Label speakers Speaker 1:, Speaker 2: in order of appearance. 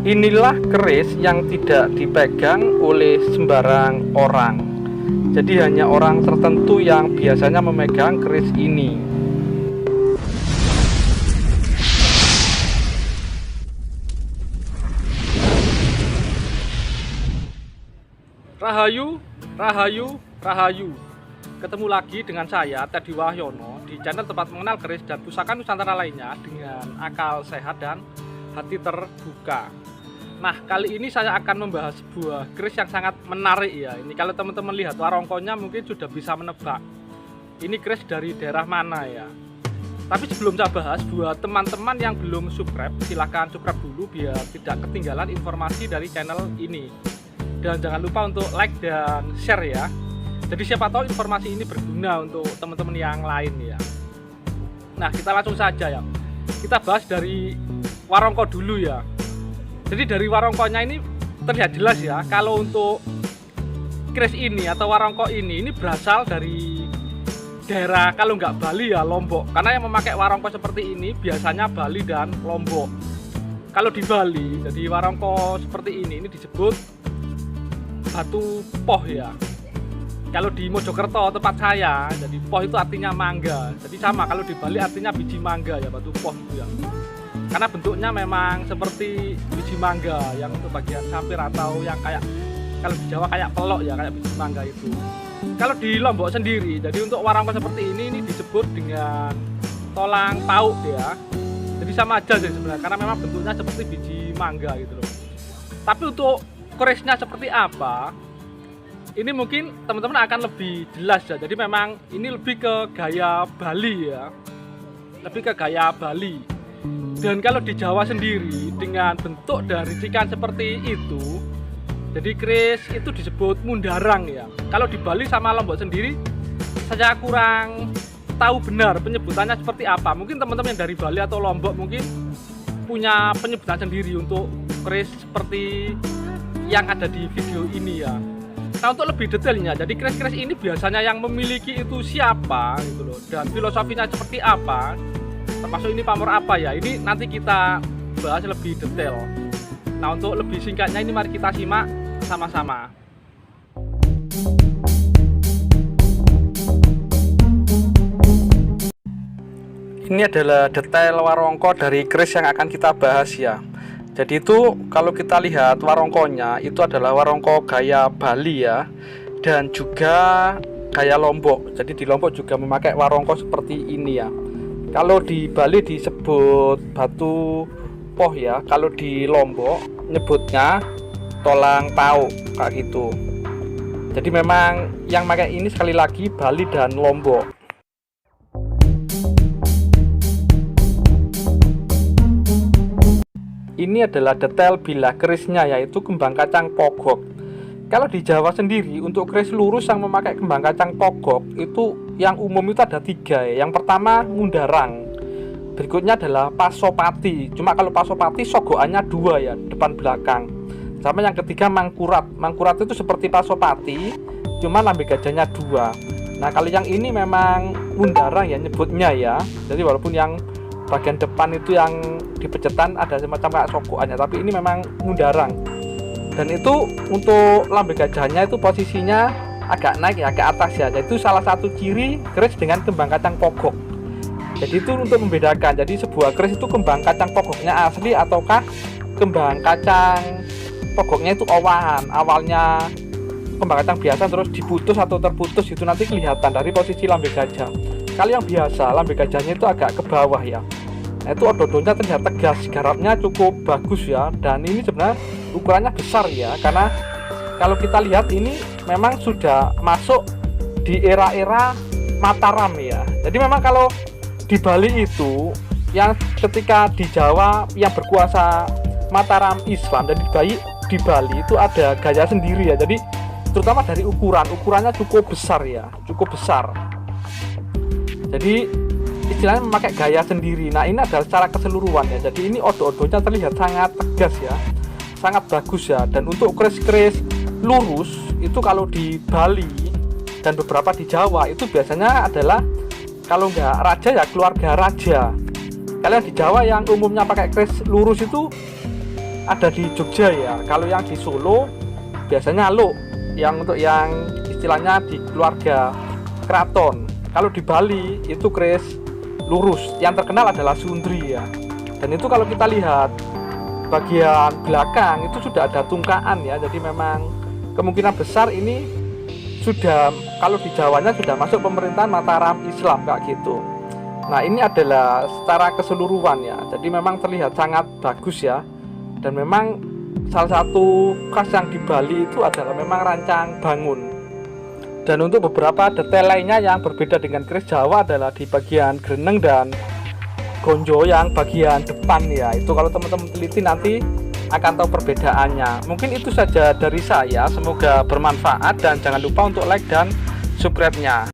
Speaker 1: Inilah keris yang tidak dipegang oleh sembarang orang. Jadi hanya orang tertentu yang biasanya memegang keris ini. Rahayu, Rahayu, Rahayu. Ketemu lagi dengan saya, Teddy Wahyono, di channel tempat mengenal keris dan pusaka Nusantara lainnya dengan akal sehat dan hati terbuka. Nah, kali ini saya akan membahas sebuah keris yang sangat menarik ya. Ini kalau teman-teman lihat warongkonya mungkin sudah bisa menebak ini keris dari daerah mana ya. Tapi sebelum saya bahas, buat teman-teman yang belum subscribe, silahkan subscribe dulu biar tidak ketinggalan informasi dari channel ini. Dan jangan lupa untuk like dan share ya. Jadi siapa tahu informasi ini berguna untuk teman-teman yang lain ya. Nah, kita langsung saja ya. Kita bahas dari warongko dulu ya. Jadi dari warongkonya ini terlihat jelas ya, kalau untuk keris ini atau warongko ini berasal dari daerah, kalau nggak Bali ya Lombok. Karena yang memakai warongko seperti ini biasanya Bali dan Lombok. Kalau di Bali, jadi warongko seperti ini disebut batu poh ya. Kalau di Mojokerto tempat saya, jadi poh itu artinya mangga. Jadi sama, kalau di Bali artinya biji mangga ya, batu poh itu ya. Karena bentuknya memang seperti biji mangga yang untuk bagian sampir atau yang kayak kalau di Jawa kayak pelok ya, kayak biji mangga itu. Kalau di Lombok sendiri, jadi untuk warongko seperti ini disebut dengan tolang pauk ya. Jadi sama aja sih sebenarnya, karena memang bentuknya seperti biji mangga gitu loh. Tapi untuk kerisnya seperti apa, ini mungkin teman-teman akan lebih jelas ya. Jadi memang ini lebih ke gaya Bali ya, lebih ke gaya Bali. Dan kalau di Jawa sendiri dengan bentuk dan ricikan seperti itu, jadi keris itu disebut mundarang ya. Kalau di Bali sama Lombok sendiri, saya kurang tahu benar penyebutannya seperti apa. Mungkin teman-teman yang dari Bali atau Lombok mungkin punya penyebutan sendiri untuk keris seperti yang ada di video ini ya. Nah, untuk lebih detailnya, jadi keris-keris ini biasanya yang memiliki itu siapa gitu loh, dan filosofinya seperti apa, termasuk ini pamor apa ya, ini nanti kita bahas lebih detail. Nah, untuk lebih singkatnya ini mari kita simak sama-sama. Ini adalah detail warongko dari keris yang akan kita bahas ya. Jadi itu kalau kita lihat warongkonya itu adalah warongko gaya Bali ya, dan juga gaya Lombok. Jadi di Lombok juga memakai warongko seperti ini ya. Kalau di Bali disebut batu poh ya, kalau di Lombok nyebutnya tolang pauk kayak gitu. Jadi memang yang pakai ini sekali lagi Bali dan Lombok. Ini adalah detail bilah kerisnya, yaitu kembang kacang pogok. Kalau di Jawa sendiri untuk keris lurus yang memakai kembang kacang pogok itu yang umum itu ada 3 ya. Yang pertama mundarang, berikutnya adalah pasopati. Cuma kalau pasopati sogokannya 2 ya, depan belakang. Sama yang ketiga mangkurat. Mangkurat itu seperti pasopati, cuma lambe gajahnya 2. Nah, kalau yang ini memang mundarang ya nyebutnya ya. Jadi walaupun yang bagian depan itu yang dipecetan ada semacam kayak sogokannya, tapi ini memang mundarang. Dan itu untuk lambe gajahnya itu posisinya agak naik ya, agak atas ya. Jadi itu salah satu ciri keris dengan kembang kacang pogok. Jadi itu untuk membedakan, jadi sebuah keris itu kembang kacang pogoknya asli ataukah kembang kacang pogoknya itu owahan, awalnya kembang kacang biasa terus diputus atau terputus, itu nanti kelihatan dari posisi lambe gajah. Kalau yang biasa lambe gajahnya itu agak ke bawah ya. Nah, itu ododonya terlihat tegas, garapnya cukup bagus ya, dan ini sebenarnya ukurannya besar ya, karena kalau kita lihat ini memang sudah masuk di era-era Mataram ya. Jadi memang kalau di Bali itu yang ketika di Jawa yang berkuasa Mataram Islam, dan di Bali itu ada gaya sendiri ya. Jadi terutama dari ukurannya cukup besar ya, cukup besar. Jadi istilahnya memakai gaya sendiri. Nah, ini adalah secara keseluruhan ya. Jadi ini odo-odonya terlihat sangat tegas ya, sangat bagus ya. Dan untuk keris-keris lurus itu kalau di Bali dan beberapa di Jawa itu biasanya adalah kalau nggak raja ya keluarga raja. Kalian di Jawa yang umumnya pakai keris lurus itu ada di Jogja ya. Kalau yang di Solo biasanya Aluk, yang untuk yang istilahnya di keluarga keraton. Kalau di Bali itu keris lurus, yang terkenal adalah Sundri ya. Dan itu kalau kita lihat bagian belakang itu sudah ada tungkaan ya, jadi memang kemungkinan besar ini sudah, kalau di Jawanya sudah masuk pemerintahan Mataram Islam kayak gitu. Nah ini adalah secara keseluruhan ya, jadi memang terlihat sangat bagus ya. Dan memang salah satu khas yang di Bali itu adalah memang rancang bangun. Dan untuk beberapa detail lainnya yang berbeda dengan keris Jawa adalah di bagian greneng dan gonjo yang bagian depan ya. Itu kalau teman-teman teliti nanti akan tahu perbedaannya. Mungkin itu saja dari saya, semoga bermanfaat dan jangan lupa untuk like dan subscribe-nya.